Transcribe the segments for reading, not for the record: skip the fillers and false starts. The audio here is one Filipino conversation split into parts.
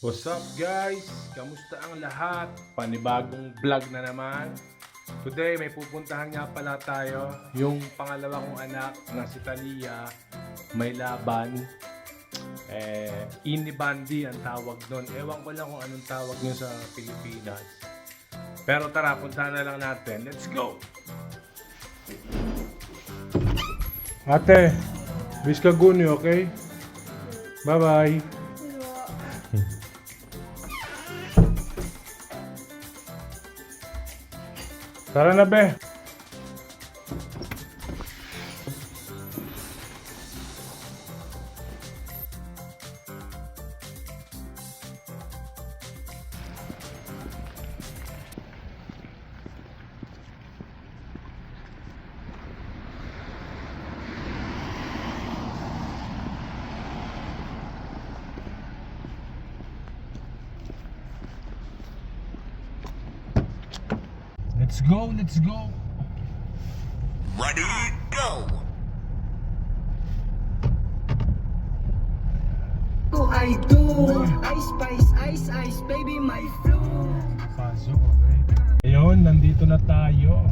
What's up guys? Kamusta ang lahat? Panibagong vlog na naman. Today may pupuntahan nga pala tayo. Yung pangalawa kong anak na si Talia may laban. Inibandi ang tawag doon. Ewan ko lang kung anong tawag nyo sa Pilipinas. Pero tara, puntahan na lang natin. Let's go! Ate, bis ka guni, okay? Bye-bye! Tara na, be. Let's go, let's go. Ready, go! I do ice, baby, my flow. Pasok, okay. Ayun, nandito na tayo.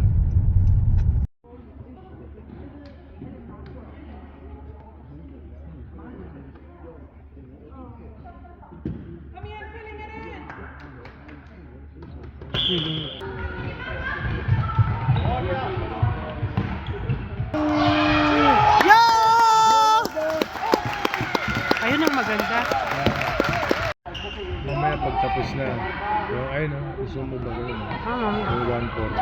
Ayun ang maganda. Mamaya pagtapos na. Yung ayun, gusto mo ba gawin? Yung 1-4.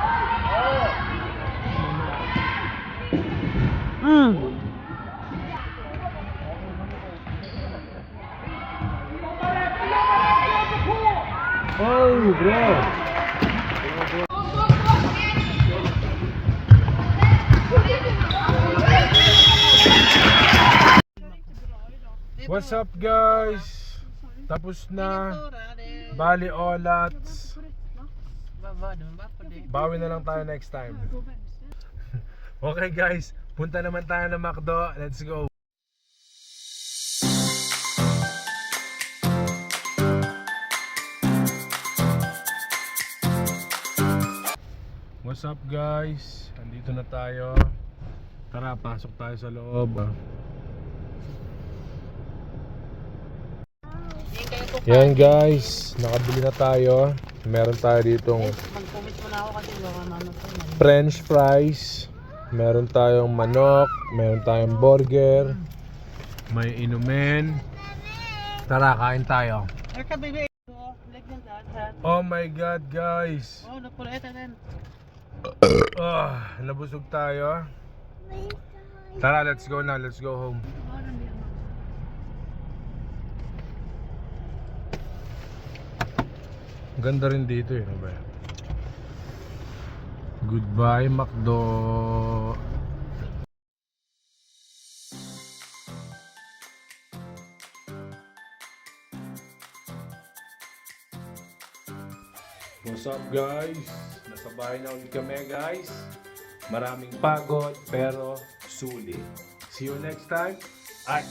Oh, bro! What's up guys? Tapos na. Bali olat. Bawi na lang tayo next time. Okay guys, punta naman tayo ng McDo. Let's go. What's up guys? Andito na tayo. Tara, pasok tayo sa loob. Yan guys, nakabili na tayo. Meron tayo ditong Mag-comment mo na ako kasi baka mamaya. French fries. Meron tayong manok. Meron tayong burger. May inumin. Tara, kain tayo. Ay ka baby. Like that. Oh my god guys. Oh, napulit na. Nabusog tayo. Tara, let's go na. Let's go home. Ganda rin dito eh, no ba? Goodbye McDo. What's up guys? Nasa bahay na ulit kami guys. Maraming pagod pero sulit. See you next time. Ay!